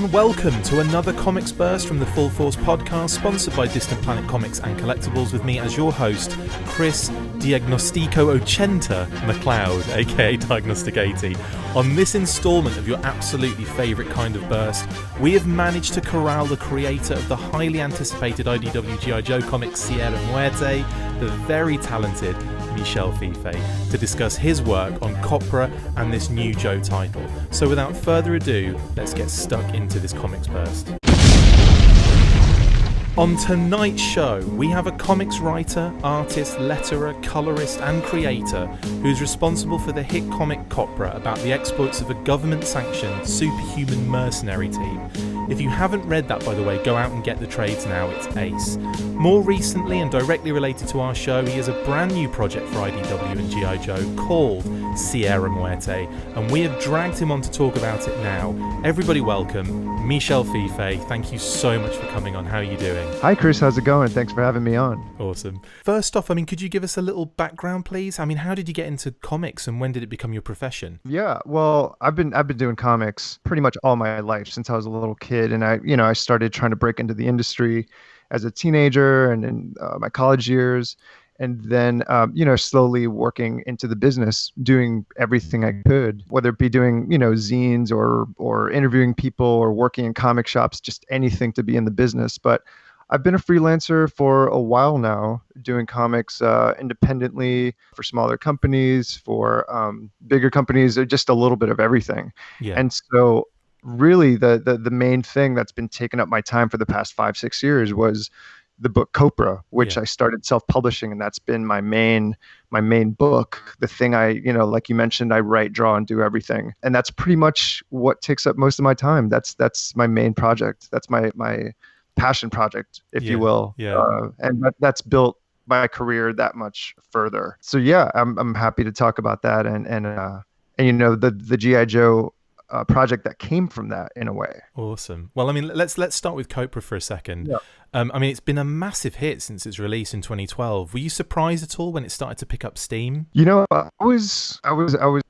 everyone, welcome to another Comics Burst from the Full Force podcast, sponsored by Distant Planet Comics and Collectibles, with me as your host, Chris Diagnostico Ochenta McLeod, aka Diagnostic 80. On this installment of your absolutely favourite kind of burst, we have managed to corral the creator of the highly anticipated IDW G.I. Joe comic Sierra Muerte, the very talented Michel Fiffe, to discuss his work on Copra and this new Joe title. So without further ado, let's get stuck into this Comics Burst. On tonight's show, we have a comics writer, artist, letterer, colorist and creator who's responsible for the hit comic Copra, about the exploits of a government-sanctioned superhuman mercenary team. If you haven't read that, by the way, go out and get the trades now, it's ace. More recently, and directly related to our show, he has a brand new project for IDW and G.I. Joe called Sierra Muerte, and we have dragged him on to talk about it now. Everybody welcome, Michel Fiffe. Thank you so much for coming on. How are you doing? Hi Chris, how's it going? Thanks for having me on. Awesome. First off, could you give us a little background, please? How did you get into comics and when did it become your profession? Yeah, well, I've been doing comics pretty much all my life since I was a little kid, and I started trying to break into the industry as a teenager and in my college years, and then slowly working into the business, doing everything I could, whether it be doing zines or interviewing people or working in comic shops, just anything to be in the business. But I've been a freelancer for a while now, doing comics independently for smaller companies, for bigger companies, just a little bit of everything. Yeah. And so really the main thing that's been taking up my time for the past 5-6 years was the book Copra, which I started self-publishing, and that's been my main book. The thing like you mentioned, I write, draw, and do everything, and that's pretty much what takes up most of my time. That's my main project. That's my passion project, if you will. Yeah. And that's built my career that much further. So yeah, I'm happy to talk about that and the G.I. Joe project that came from that in a way. Awesome. Well, let's start with Copra for a second. Yeah. It's been a massive hit since its release in 2012. Were you surprised at all when it started to pick up steam? I was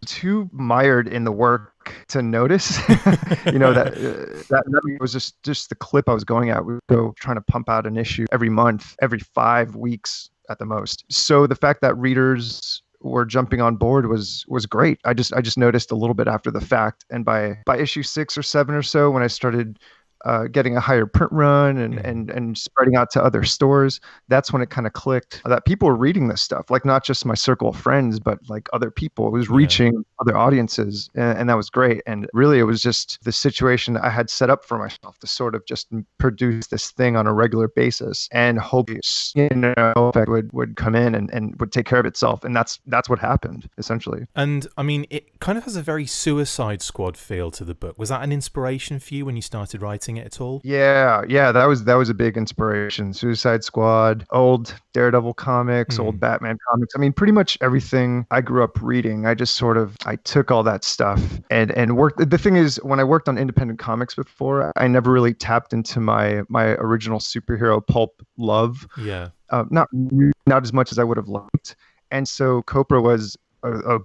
too mired in the work to notice. That was just the clip I was going at. We would go trying to pump out an issue every month, every 5 weeks at the most. So the fact that readers were jumping on board was great. I just noticed a little bit after the fact, and by issue 6 or 7 or so, when I started getting a higher print run and spreading out to other stores, that's when it kind of clicked that people were reading this stuff, like not just my circle of friends, but like other people. It was reaching other audiences, and that was great. And really, it was just the situation I had set up for myself to sort of just produce this thing on a regular basis and hope effect would come in and would take care of itself. And that's what happened, essentially. And it kind of has a very Suicide Squad feel to the book. Was that an inspiration for you when you started writing it at all? Yeah, that was a big inspiration. Suicide Squad, old Daredevil comics, old Batman comics. Pretty much everything I grew up reading. I just I took all that stuff and worked. The thing is, when I worked on independent comics before, I never really tapped into my original superhero pulp love. Yeah. Not as much as I would have liked. And so Copra was a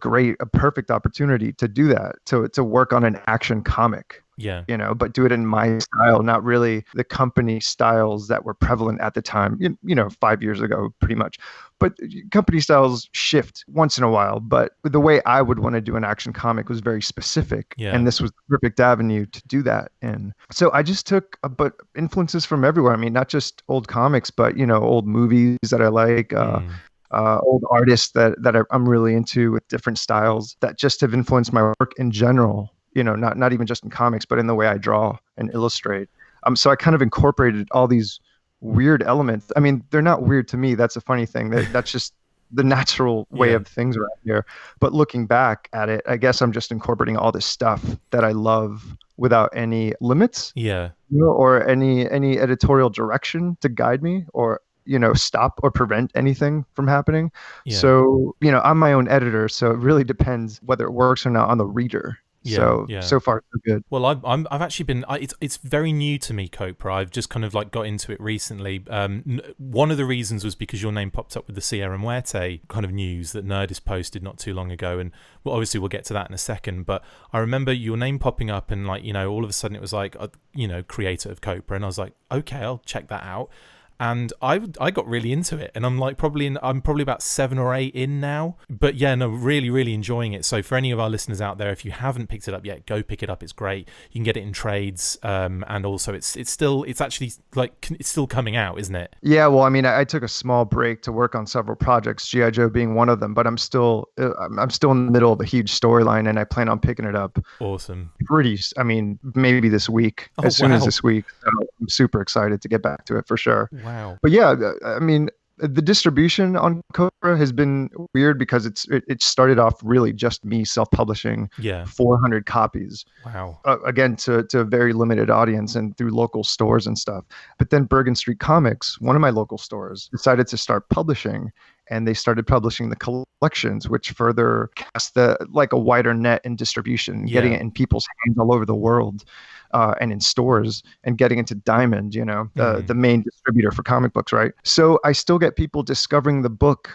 perfect opportunity to do that, to work on an action comic. Yeah. But do it in my style, not really the company styles that were prevalent at the time, 5 years ago, pretty much. But company styles shift once in a while. But the way I would want to do an action comic was very specific. Yeah. And this was the perfect avenue to do that. And so I just took influences from everywhere. Not just old comics, but, old movies that I like, old artists that I'm really into with different styles that just have influenced my work in general. Not even just in comics, but in the way I draw and illustrate. So I kind of incorporated all these weird elements. They're not weird to me. That's a funny thing. That's just the natural way of things around here. But looking back at it, I guess I'm just incorporating all this stuff that I love without any limits. Yeah. Or any editorial direction to guide me or stop or prevent anything from happening. Yeah. So, I'm my own editor. So it really depends whether it works or not on the reader. Yeah, So yeah. so far so good. Well, I've actually been. It's very new to me, Copra. I've just kind of like got into it recently. One of the reasons was because your name popped up with the Sierra Muerte kind of news that Nerdist posted not too long ago, and well, obviously we'll get to that in a second. But I remember your name popping up, and like all of a sudden it was like creator of Copra, and I was like, okay, I'll check that out. And I got really into it, and I'm probably about 7 or 8 in now. But yeah, no, really, really enjoying it. So for any of our listeners out there, if you haven't picked it up yet, go pick it up. It's great. You can get it in trades, and also it's actually like it's still coming out, isn't it? Yeah, well, I mean, I took a small break to work on several projects, GI Joe being one of them, but I'm still in the middle of a huge storyline, and I plan on picking it up. Awesome. I mean, maybe this week, as soon as this week. So I'm super excited to get back to it for sure. Wow. But yeah, I mean, the distribution on Copra has been weird because it started off really just me self-publishing 400 copies. Wow. Again, to a very limited audience and through local stores and stuff. But then Bergen Street Comics, one of my local stores, decided to start publishing, and they started publishing the collections, which further cast a wider net in distribution, getting it in people's hands all over the world. And in stores, and getting into Diamond, the main distributor for comic books, right? So I still get people discovering the book,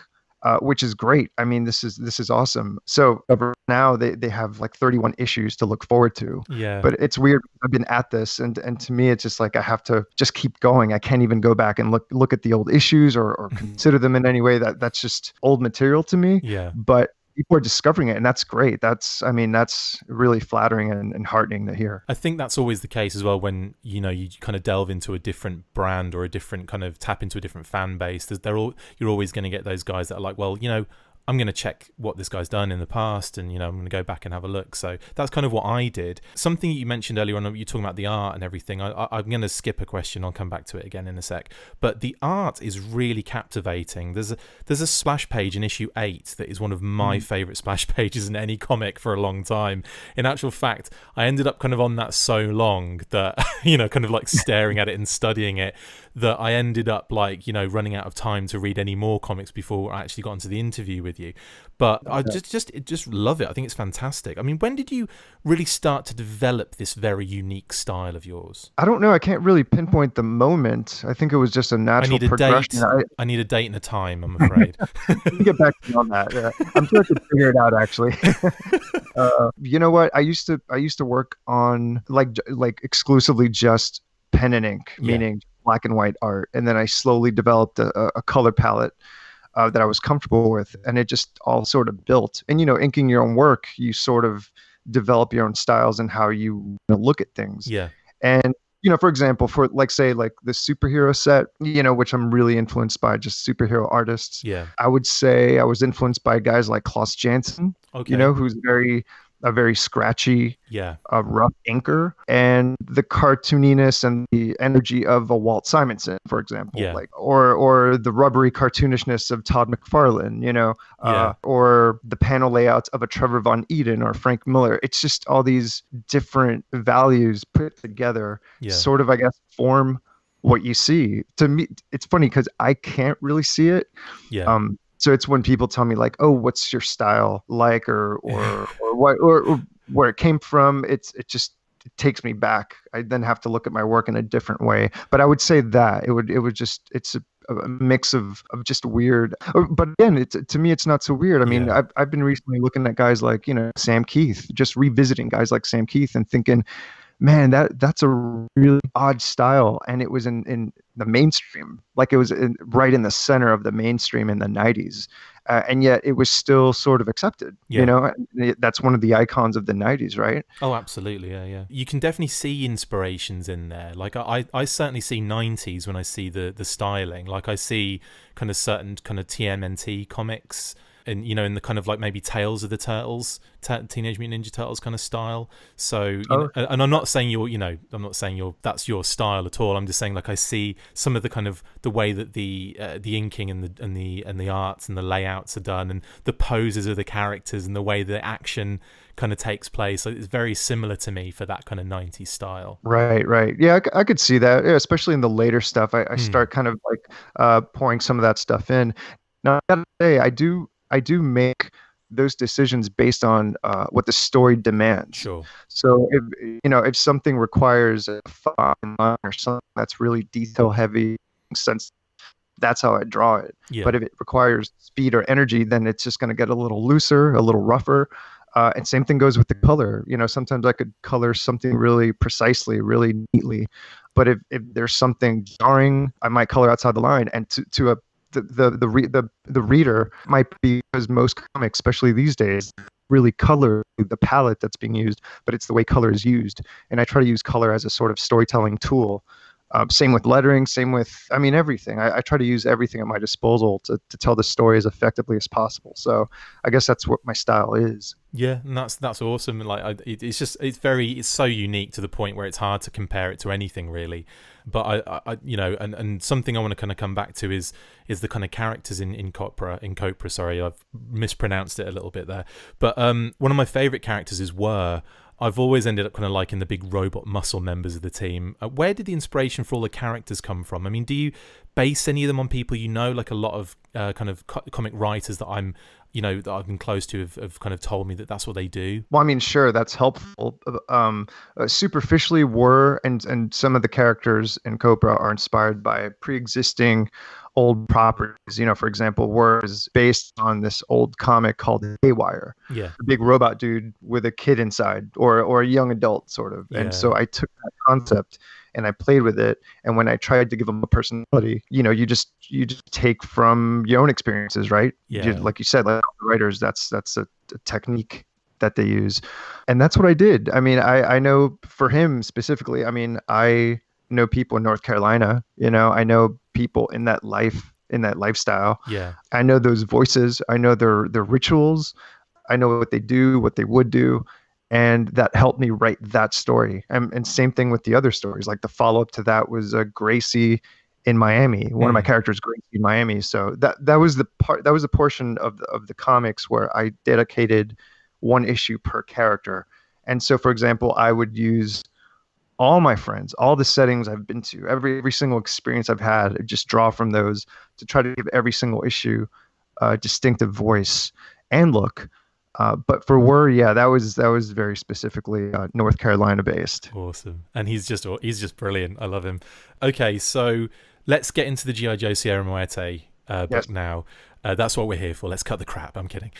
which is great. I mean, this is awesome. So now they have like 31 issues to look forward to. Yeah. But it's weird. I've been at this, and to me, it's just like I have to just keep going. I can't even go back and look at the old issues or consider them in any way. That's just old material to me. Yeah. But people are discovering it, and that's great. That's really flattering and heartening to hear. I think that's always the case as well when you kind of delve into a different brand or a different kind of tap into a different fan base. You're always going to get those guys that are like, well, I'm going to check what this guy's done in the past, and I'm going to go back and have a look. So that's kind of what I did. Something you mentioned earlier on, you're talking about the art and everything. I'm going to skip a question. I'll come back to it again in a sec. But the art is really captivating. There's a splash page in issue 8 that is one of my favorite splash pages in any comic for a long time. In actual fact, I ended up kind of on that so long that kind of like staring at it and studying it, that I ended up like running out of time to read any more comics before I actually got into the interview with you. But I just love it. I think it's fantastic. I mean, when did you really start to develop this very unic style of yours? I don't know. I can't really pinpoint the moment. I think it was just a natural progression. I need a date and a time, I'm afraid. Get back to you on that. I'm sure I could figure it out, actually. You know what? I used to work on like exclusively just pen and ink, meaning black and white art, and then I slowly developed a color palette that I was comfortable with, and it just all sort of built. And inking your own work, you sort of develop your own styles and how you look at things. Yeah. And for example, for say the superhero set, which I'm really influenced by just superhero artists. Yeah. I would say I was influenced by guys like Klaus Janson. Okay. Who's a very scratchy, rough inker, and the cartooniness and the energy of a Walt Simonson, for example, or the rubbery cartoonishness of Todd McFarlane, or the panel layouts of a Trevor Von Eden or Frank Miller. It's just all these different values put together, sort of, I guess, form what you see. To me, it's funny because I can't really see it. Yeah. So it's when people tell me like, "Oh, what's your style like?" or what or where it came from. It takes me back. I then have to look at my work in a different way. But I would say that it's a mix of just weird. But again, to me, it's not so weird. I mean, I've been recently looking at guys like Sam Keith, just revisiting guys like Sam Keith and thinking, man, that's a really odd style, and it was in the mainstream, like it was right in the center of the mainstream in the 90s, and yet it was still sort of accepted. That's one of the icons of the 90s, right? Oh, absolutely. Yeah. You can definitely see inspirations in there. Like I certainly see 90s when I see the styling. Like I see kind of certain kind of TMNT comics, and in the kind of like maybe Tales of the Turtles, Teenage Mutant Ninja Turtles kind of style. So, and I'm not saying that's your style at all. I'm just saying like I see some of the kind of the way that the inking and the arts and the layouts are done, and the poses of the characters and the way the action kind of takes place. So it's very similar to me for that kind of 90s style. Right. Yeah, I could see that, especially in the later stuff. I start kind of like pouring some of that stuff in. Now, I gotta say, I do make those decisions based on what the story demands. Sure. So if something requires a fine line or something that's really detail heavy, sense, that's how I draw it. Yeah. But if it requires speed or energy, then it's just going to get a little looser, a little rougher. And same thing goes with the color. Sometimes I could color something really precisely, really neatly. But if there's something jarring, I might color outside the line. And the reader might be, because most comics, especially these days, really color the palette that's being used, but it's the way color is used. And I try to use color as a sort of storytelling tool. Same with lettering, same with, everything. I try to use everything at my disposal to tell the story as effectively as possible. So I guess that's what my style is. Yeah, and that's awesome. Like, it's so unique to the point where it's hard to compare it to anything really. But and something I want to kind of come back to is the kind of characters in Copra. Sorry, I've mispronounced it a little bit there. But one of my favorite characters is Whir. I've always ended up kind of liking the big robot muscle members of the team. Where did the inspiration for all the characters come from? Do you base any of them on people like a lot of kind of comic writers that that I've been close to have kind of told me that that's what they do? Well, sure, that's helpful. Superficially, Whir and some of the characters in Copra are inspired by pre-existing old properties. For example, Whir is based on this old comic called Haywire. Yeah. A big robot dude with a kid inside, or a young adult sort of. Yeah. And so I took that concept and I played with it. And when I tried to give him a personality, you just take from your own experiences, right? Yeah. Like you said, like writers, that's a technique that they use. And that's what I did. I know for him specifically, I know people in North Carolina, I know people in that lifestyle. Yeah. I know those voices. I know their rituals. I know what they do, what they would do. And that helped me write that story. And same thing with the other stories. Like the follow-up to that was Gracie in Miami. One of my characters, Gracie in Miami. So that was a portion of the comics where I dedicated one issue per character. And so, for example, I would use all my friends, all the settings I've been to, every single experience I've had, just draw from those to try to give every single issue a distinctive voice and look. But for Whir, yeah, that was very specifically North Carolina based. Awesome, and he's just brilliant. I love him. Okay, so let's get into the G.I. Joe Sierra Muerte book now. That's what we're here for. Let's cut the crap. I'm kidding.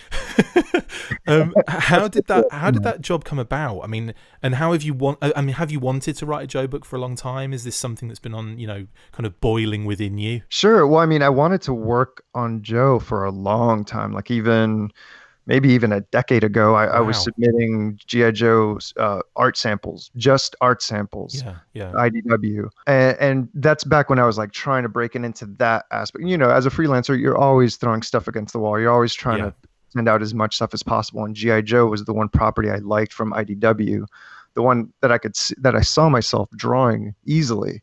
How did that job come about? And how have you have you wanted to write a Joe book for a long time? Is this something that's been on, kind of boiling within you? Sure. Well, I wanted to work on Joe for a long time, like maybe even a decade ago. I was submitting G.I. Joe's art samples, just art samples, IDW. And that's back when I was like trying to break into that aspect. As a freelancer, you're always throwing stuff against the wall. You're always trying to send out as much stuff as possible. And G.I. Joe was the one property I liked from IDW, the one that I saw myself drawing easily.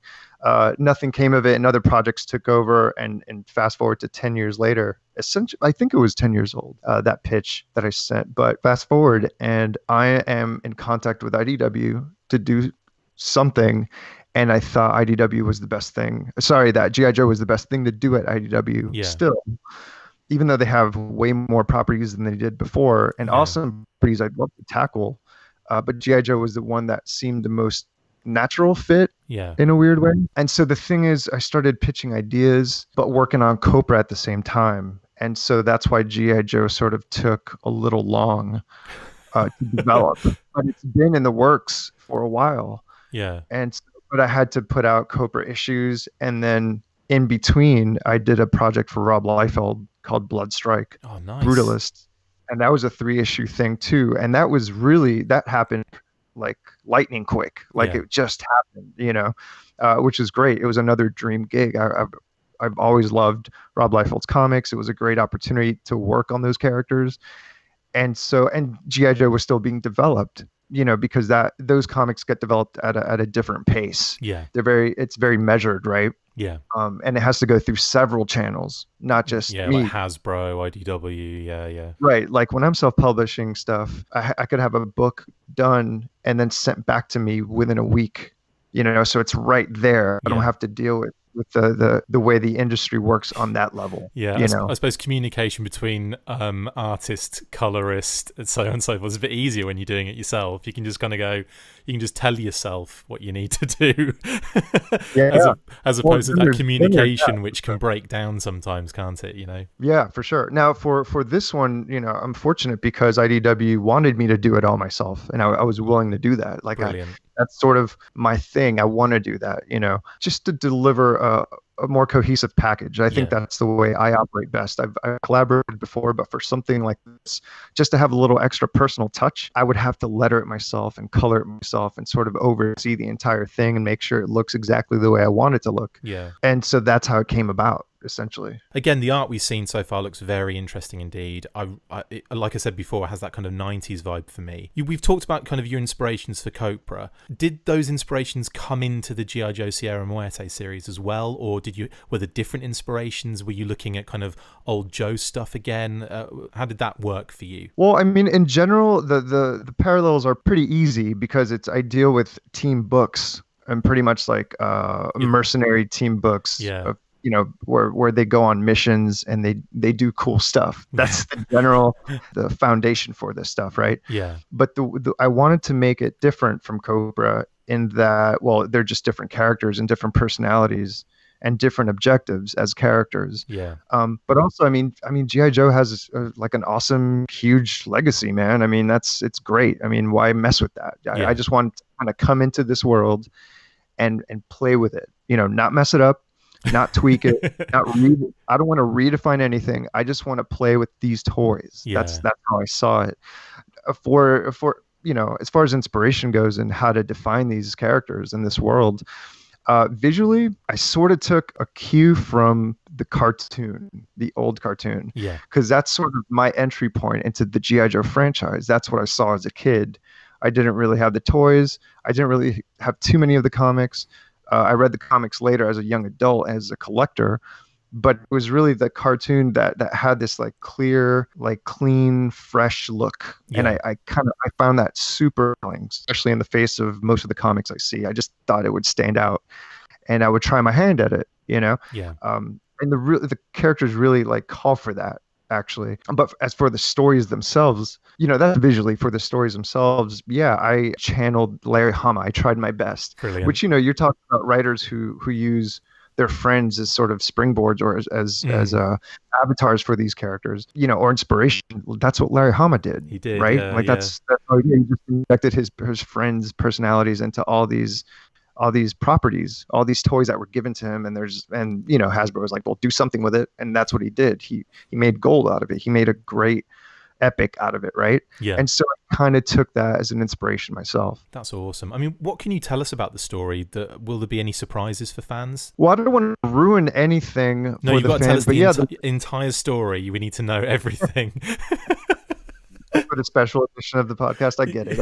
Nothing came of it, and other projects took over. And fast forward to 10 years later, essentially, I think it was 10 years old, that pitch that I sent. But fast forward, and I am in contact with IDW to do something. And I thought IDW was the best thing. Sorry, that G.I. Joe was the best thing to do at IDW still. Even though they have way more properties than they did before, and awesome properties I'd love to tackle. But G.I. Joe was the one that seemed the most natural fit in a weird way. And so the thing is, I started pitching ideas, but working on Copra at the same time. And so that's why G.I. Joe sort of took a little long to develop. But it's been in the works for a while. Yeah. But I had to put out Copra issues. And then in between, I did a project for Rob Liefeld called Blood Strike. Oh, nice. Brutalist. And that was a 3-issue thing too. And that happened like lightning quick. It just happened, which is great. It was another dream gig. I've always loved Rob Liefeld's comics. It was a great opportunity to work on those characters. And G.I. Joe was still being developed, because those comics get developed at a different pace. Yeah. It's very measured, right? Yeah. And it has to go through several channels, not just me. Like Hasbro, IDW, yeah. Right. Like when I'm self-publishing stuff, I could have a book done and then sent back to me within a week, so it's right there. I don't have to deal with with the way the industry works on that level. Yeah, I suppose communication between artist, colorist, and so on and so forth is a bit easier when you're doing it yourself. You can just kind of go, you can just tell yourself what you need to do, as opposed to that communication, which can break down sometimes, can't it? Yeah, for sure. Now, for this one, I'm fortunate because IDW wanted me to do it all myself, and I was willing to do that. Like, that's sort of my thing. I want to do that, just to deliver a more cohesive package. I think that's the way I operate best. I've collaborated before, but for something like this, just to have a little extra personal touch, I would have to letter it myself and color it myself and sort of oversee the entire thing and make sure it looks exactly the way I want it to look. Yeah. And so that's how it came about, essentially. Again, the art we've seen so far looks very interesting indeed. Like I said before, it has that kind of 90s vibe for me. We've talked about kind of your inspirations for Copra. Did those inspirations come into the G.I. Joe Sierra Muerte series as well, or were there different inspirations? Were you looking at kind of old Joe stuff again? How did that work for you? Well, I mean, in general, the parallels are pretty easy because I deal with team books and pretty much like mercenary team books. Yeah. Where they go on missions and they do cool stuff. That's the foundation for this stuff, right? Yeah. But I wanted to make it different from Cobra in that, well, they're just different characters and different personalities and different objectives as characters. Yeah. But also, I mean, G.I. Joe has like an awesome, huge legacy, man. I mean, it's great. I mean, why mess with that? I just want to kind of come into this world and play with it. Not mess it up. Not tweak it, not read it. I don't want to redefine anything. I just want to play with these toys. Yeah. That's how I saw it. For as far as inspiration goes and how to define these characters in this world, visually, I sort of took a cue from the cartoon, the old cartoon. Yeah. Because that's sort of my entry point into the G.I. Joe franchise. That's what I saw as a kid. I didn't really have the toys. I didn't really have too many of the comics. I read the comics later as a young adult, as a collector, but it was really the cartoon that had this like clear, like clean, fresh look. Yeah. And I found that super appealing, especially in the face of most of the comics I see. I just thought it would stand out, and I would try my hand at it, Yeah. And the characters really like call for that, actually. But as for the stories themselves, that's visually. For the stories themselves, I channeled Larry Hama. I tried my best. Brilliant. Which, you're talking about writers who use their friends as sort of springboards or as avatars for these characters, or inspiration. That's what Larry Hama did. He did, right? Yeah, like that's how he just injected his friends' personalities into all these properties, all these toys that were given to him. And Hasbro was like, well, do something with it. And that's what he did. He made gold out of it. He made a great epic out of it, right? Yeah. And so I kind of took that as an inspiration myself. That's awesome. I mean, what can you tell us about the story? Will there be any surprises for fans? Well, I don't want to ruin anything No, for you've the got to fans, tell us the entire story. We need to know everything. For the special edition of the podcast, I get it.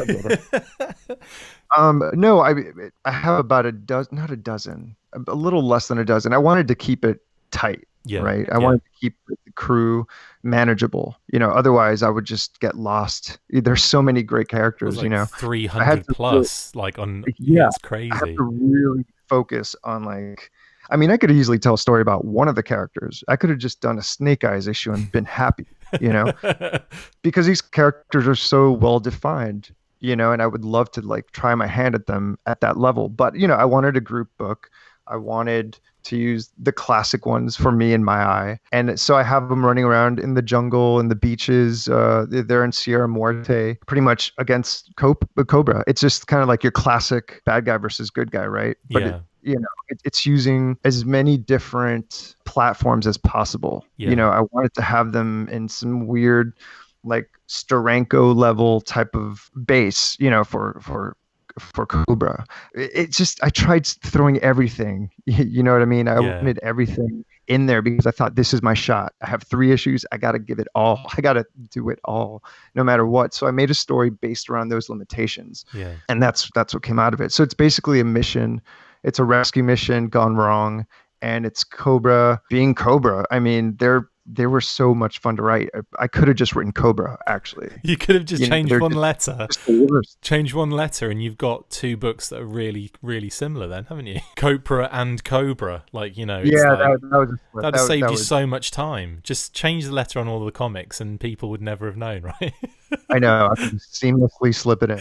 No, I have about a dozen, not a dozen, a little less than a dozen. I wanted to keep it tight, right? I wanted to keep the crew manageable. Otherwise I would just get lost. There's so many great characters. 300 plus, it's crazy. I have to really focus on I could easily tell a story about one of the characters. I could have just done a Snake Eyes issue and been happy, because these characters are so well defined, and I would love to try my hand at them at that level. But, I wanted a group book. I wanted to use the classic ones for me in my eye. And so I have them running around in the jungle and the beaches. They're in Sierra Muerte, pretty much against Cobra. It's just kind of like your classic bad guy versus good guy, right? But it's using as many different platforms as possible. Yeah. I wanted to have them in some weird, Steranko level type of base, for Cobra. I tried throwing everything, you know what I mean? I wanted everything in there because I thought, this is my shot. I have 3 issues. I got to give it all. I got to do it all, no matter what. So I made a story based around those limitations. Yeah. And that's what came out of it. So it's basically a mission. It's a rescue mission gone wrong. And it's Cobra being Cobra. I mean, they're they were so much fun to write. I could have just written Cobra, actually. You could have just changed one letter. Just the worst. Change one letter and you've got two books that are really, really similar then, haven't you? Copra and Cobra. Like, you know, it's that'd have saved you so much time. Just change the letter on all the comics and people would never have known, right? I know. I can seamlessly slip it in.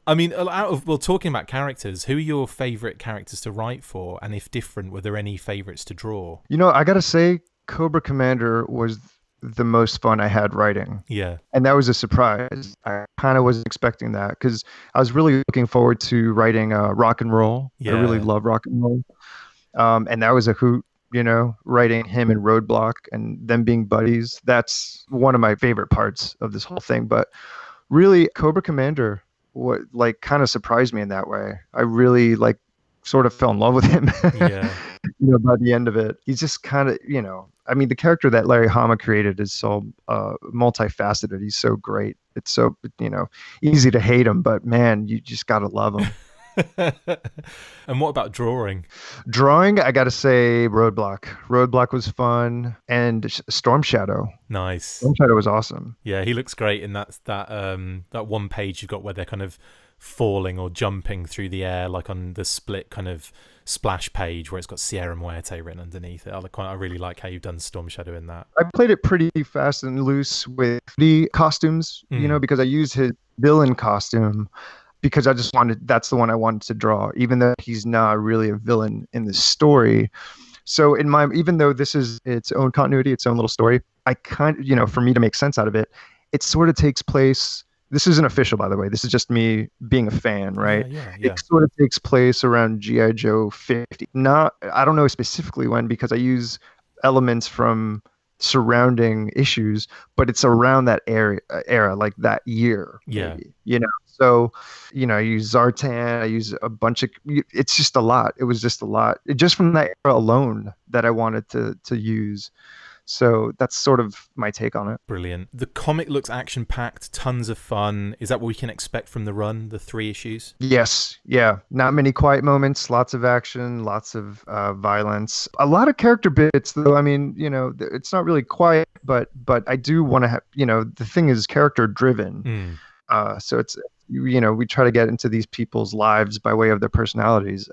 I mean, talking about characters, who are your favorite characters to write for? And if different, were there any favorites to draw? You know, I got to say, Cobra Commander was the most fun I had writing. Yeah. And that was a surprise. I kind of wasn't expecting that because I was really looking forward to writing Rock and Roll. Yeah. I really love Rock and Roll. And that was a hoot, you know, writing him in Roadblock and them being buddies. That's one of my favorite parts of this whole thing. But really, Cobra Commander, what like kind of surprised me in that way. I really like sort of fell in love with him. Yeah. You know, by the end of it, he's just kind of, you know, I mean, the character that Larry Hama created is so multifaceted. He's so great. It's so, you know, easy to hate him, but man, you just got to love him. And what about drawing? Drawing, I got to say Roadblock. Roadblock was fun. And Storm Shadow. Nice. Storm Shadow was awesome. Yeah, he looks great in that one page you've got where they're kind of falling or jumping through the air, like on the split kind of splash page where it's got Sierra Muerte written underneath it. I really like how you've done Storm Shadow in that. I played it pretty fast and loose with the costumes, you know, because I used his villain costume because I just that's the one I wanted to draw, even though he's not really a villain in the story. So even though this is its own continuity, its own little story, I kind of, you know, for me to make sense out of it, it sort of takes place. This isn't official, by the way. This is just me being a fan, right? Yeah. It sort of takes place around G.I. Joe 50. I don't know specifically when because I use elements from surrounding issues, but it's around that era, like that year. Yeah. Maybe, you know? So, you know, I use Zartan, I use a bunch of, it's just a lot. It was just a lot. Just from that era alone that I wanted to use. So that's sort of my take on it. Brilliant. The comic looks action-packed, tons of fun. Is that what we can expect from the run, the 3 issues? Yes. Yeah. Not many quiet moments, lots of action, lots of violence. A lot of character bits, though. I mean, you know, it's not really quiet, but I do want to have, you know, the thing is character-driven. So it's, you know, we try to get into these people's lives by way of their personalities.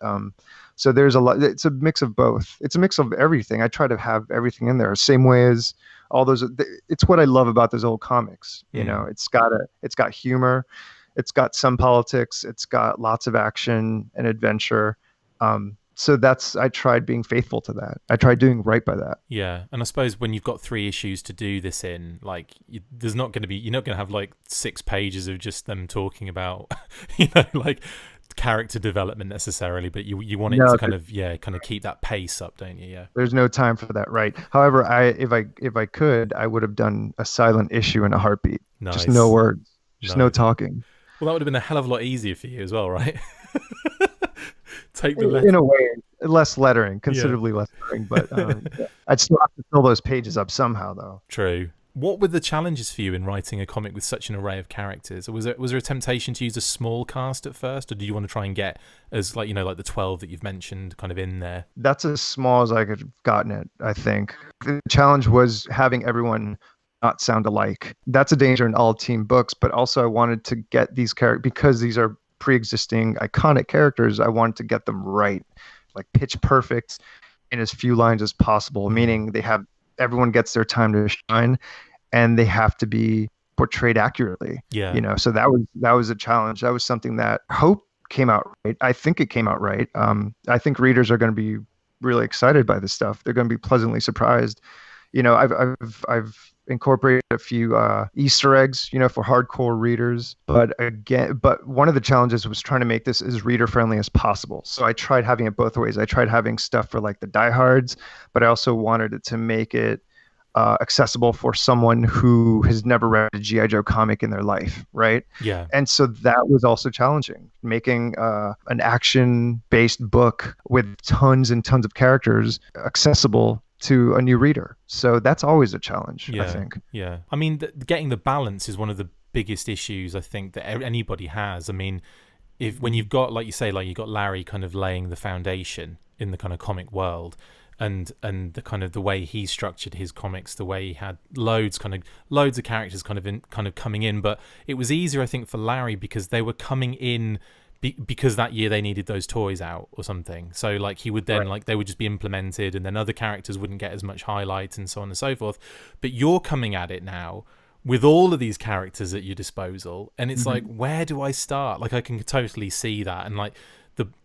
So there's a lot. It's a mix of both. It's a mix of everything. I try to have everything in there. Same way as all those. It's what I love about those old comics. You know, it's got humor, it's got some politics, it's got lots of action and adventure. So I tried being faithful to that. I tried doing right by that. Yeah, and I suppose when you've got 3 issues to do this in, like, you're not going to have like 6 pages of just them talking about, you know, like character development necessarily, but you want it to kind of keep that pace up, don't you? Yeah. There's no time for that, right? However, if I could, I would have done a silent issue in a heartbeat. Nice. Just no words, just no talking. Well, that would have been a hell of a lot easier for you as well, right? Take the in a way, less lettering, considerably less lettering, but I'd still have to fill those pages up somehow, though. True. What were the challenges for you in writing a comic with such an array of characters? Was there a temptation to use a small cast at first, or do you want to try and get as like the 12 that you've mentioned kind of in there? That's as small as I could have gotten it, I think. The challenge was having everyone not sound alike. That's a danger in all team books, but also I wanted to get these characters, because these are pre-existing iconic characters, I wanted to get them right, like pitch perfect in as few lines as possible, meaning everyone gets their time to shine and they have to be portrayed accurately. Yeah. You know, so that was a challenge. That was something that I hope came out right. I think it came out right. I think readers are going to be really excited by this stuff. They're going to be pleasantly surprised. You know, I've incorporated a few Easter eggs, you know, for hardcore readers. But one of the challenges was trying to make this as reader friendly as possible. So I tried having it both ways. I tried having stuff for like the diehards, but I also wanted it to make it accessible for someone who has never read a G.I. Joe comic in their life, right? Yeah. And so that was also challenging, making an action-based book with tons and tons of characters accessible to a new reader. So that's always a challenge, I think. Yeah. I mean, getting the balance is one of the biggest issues I think that anybody has. I mean, when you've got, like you say, like you've got Larry kind of laying the foundation in the kind of comic world, and the kind of the way he structured his comics, the way he had loads of characters kind of coming in. But it was easier, I think, for Larry because they were coming in because that year they needed those toys out or something. So like he would then like they would just be implemented, and then other characters wouldn't get as much highlight and so on and so forth. But you're coming at it now with all of these characters at your disposal, and it's like, where do I start? Like I can totally see that, and like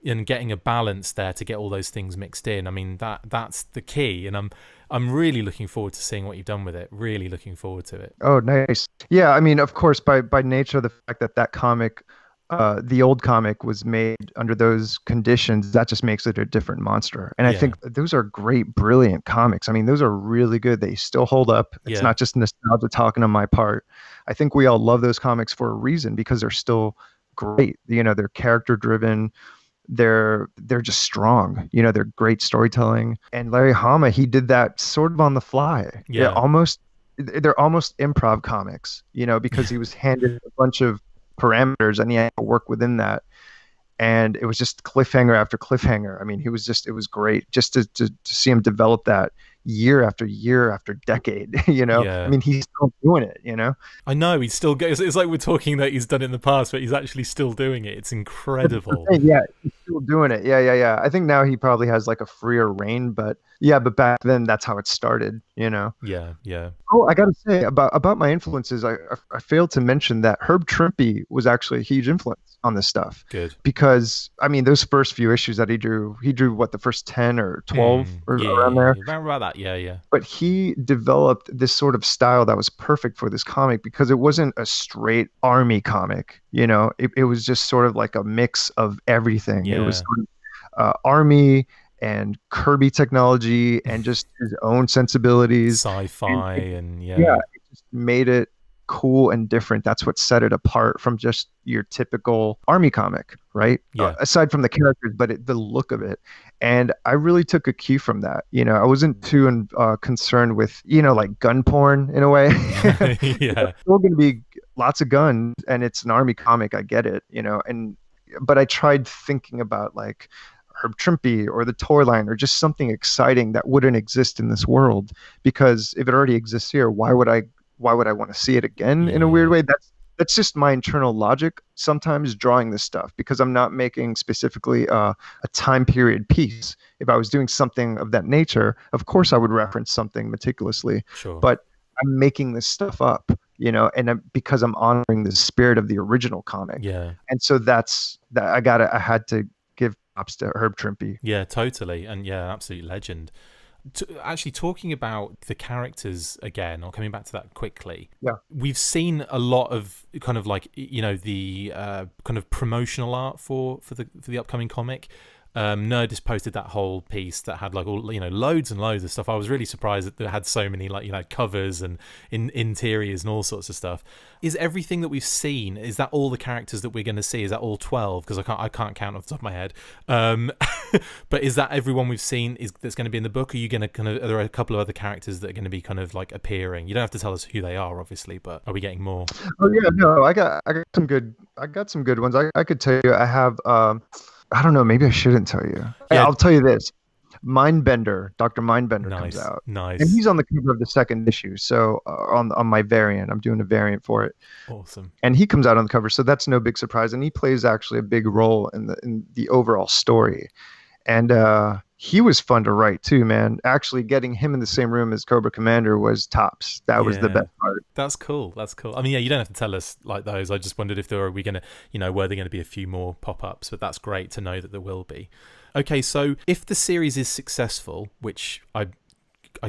and getting a balance there to get all those things mixed in. I mean that's the key, and I'm really looking forward to seeing what you've done with it. Really looking forward to it. Oh, nice. Yeah, I mean, of course, by nature of the fact that comic, the old comic was made under those conditions, that just makes it a different monster. And I think those are great, brilliant comics. I mean, those are really good. They still hold up. It's not just nostalgia talking on my part. I think we all love those comics for a reason because they're still great. You know, they're character driven. They're just strong. You know, they're great storytelling. And Larry Hama, he did that sort of on the fly. They're almost improv comics, you know, because he was handed a bunch of parameters and he had to work within that. And it was just cliffhanger after cliffhanger. I mean, it was great just to see him develop that year after year after decade, you know. I mean, he's still doing it, you know. I know he's still goes. It's like we're talking that he's done it in the past, but he's actually still doing it. It's incredible. Yeah, he's still doing it. Yeah. I think now he probably has like a freer reign, but back then that's how it started, you know. Yeah. Oh, I gotta say about my influences, I failed to mention that Herb Trimpe was actually a huge influence on this stuff. Good. Because I mean, those first few issues that he drew what, the first 10 or 12 or around there. Around about that, yeah. But he developed this sort of style that was perfect for this comic because it wasn't a straight army comic, you know. It was just sort of like a mix of everything. It was sort of, army and Kirby technology and just his own sensibilities, sci-fi, and it just made it cool and different. That's what set it apart from just your typical army comic, right? Aside from the characters, but the look of it. And I really took a cue from that. You know, I wasn't too concerned with, you know, like gun porn in a way. There's still going to be lots of guns, and it's an army comic. I get it, you know. But I tried thinking about like Herb Trimpe or the toy line or just something exciting that wouldn't exist in this world, because if it already exists here, why would I want to see it again in a weird way? That's just my internal logic sometimes drawing this stuff, because I'm not making specifically a time period piece. If I was doing something of that nature, of course I would reference something meticulously, but I'm making this stuff up, you know, and because I'm honoring the spirit of the original comic. And so that's that. I had to give props to Herb Trimpe. Yeah, totally. And absolute legend. Actually, talking about the characters again, or coming back to that quickly, we've seen a lot of kind of like, you know, the kind of promotional art for the upcoming comic. Nerdist posted that whole piece that had like all, you know, loads and loads of stuff. I was really surprised that it had so many, like, you know, covers and interiors and all sorts of stuff. Is everything that we've seen, is that all the characters that we're going to see? Is that all 12? Because I can't count off the top of my head. But is that everyone we've seen that's going to be in the book? Are you going to are there a couple of other characters that are going to be kind of like appearing? You don't have to tell us who they are, obviously, but are we getting more? Oh yeah, no, I got some good ones. I could tell you, I have. I don't know. Maybe I shouldn't tell you. Yeah. I'll tell you this. Mindbender, Dr. Mindbender comes out. Nice. And he's on the cover of the second issue. So on my variant, I'm doing a variant for it. Awesome. And he comes out on the cover. So that's no big surprise. And he plays actually a big role in the overall story. And he was fun to write too, man. Actually getting him in the same room as Cobra Commander was tops. That was the best part. That's cool. I mean, you don't have to tell us like those. I just wondered if were there going to be a few more pop-ups, but that's great to know that there will be. Okay, so if the series is successful, which I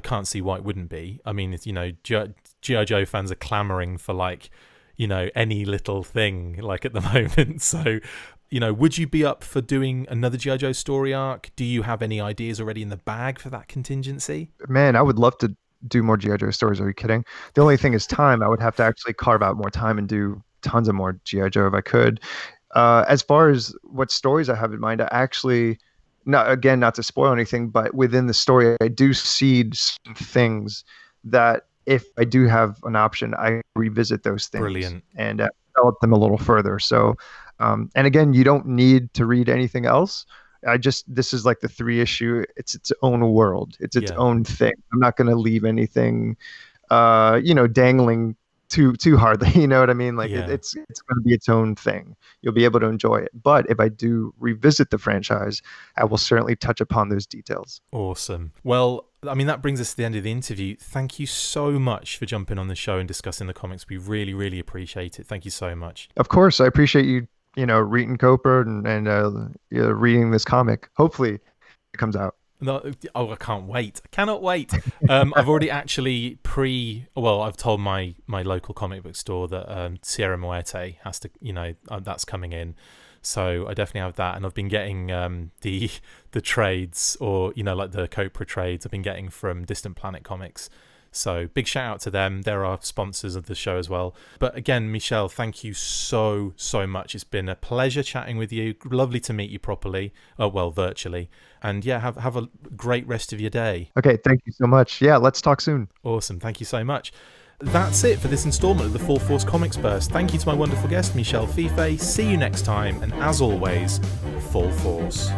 can't see why it wouldn't be. I mean, it's, you know, G.I. Joe fans are clamoring for, like, you know, any little thing like at the moment. So, you know, would you be up for doing another G.I. Joe story arc? Do you have any ideas already in the bag for that contingency? Man, I would love to do more G.I. Joe stories. Are you kidding? The only thing is time. I would have to actually carve out more time and do tons of more G.I. Joe if I could. As far as what stories I have in mind, I actually, not to spoil anything, but within the story, I do seed some things that if I do have an option, I revisit those things. Brilliant. And develop them a little further. So, and again, you don't need to read anything else. This is like the 3 issue. It's its own world. It's its own thing. I'm not going to leave anything, dangling too hardly. You know what I mean? Like it's going to be its own thing. You'll be able to enjoy it. But if I do revisit the franchise, I will certainly touch upon those details. Awesome. Well, I mean, that brings us to the end of the interview. Thank you so much for jumping on the show and discussing the comics. We really, really appreciate it. Thank you so much. Of course, I appreciate you, reading Copra and reading this comic. Hopefully, it comes out. No, I can't wait. I cannot wait. I've already actually I've told my local comic book store that Sierra Muerte has to, that's coming in. So I definitely have that, and I've been getting the trades, or like the Copra trades I've been getting from Distant Planet Comics. So big shout out to them. They're our sponsors of the show as well. But again, Michel, thank you so much. It's been a pleasure chatting with you. Lovely to meet you properly. Virtually. And have a great rest of your day. Okay, thank you so much. Yeah, let's talk soon. Awesome. Thank you so much. That's it for this installment of the Full Force Comics Burst. Thank you to my wonderful guest, Michel Fiffe. See you next time, and as always, Full Force.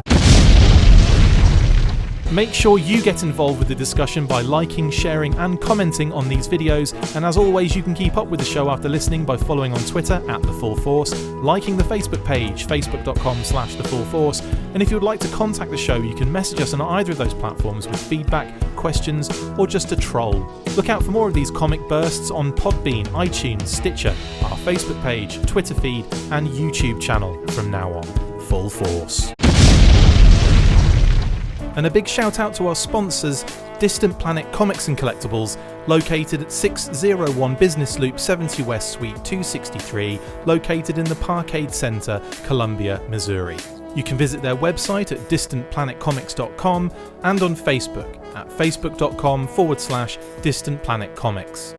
Make sure you get involved with the discussion by liking, sharing and commenting on these videos, and as always, you can keep up with the show after listening by following on Twitter at The Full Force, liking the Facebook page, facebook.com/TheFullForce, and if you would like to contact the show, you can message us on either of those platforms with feedback, questions, or just a troll. Look out for more of these comic bursts on Podbean, iTunes, Stitcher, our Facebook page, Twitter feed, and YouTube channel from now on. Full Force. And a big shout out to our sponsors, Distant Planet Comics and Collectibles, located at 601 Business Loop 70 West Suite 263, located in the Parkade Center, Columbia, Missouri. You can visit their website at distantplanetcomics.com and on Facebook at facebook.com/Distant Planet Comics.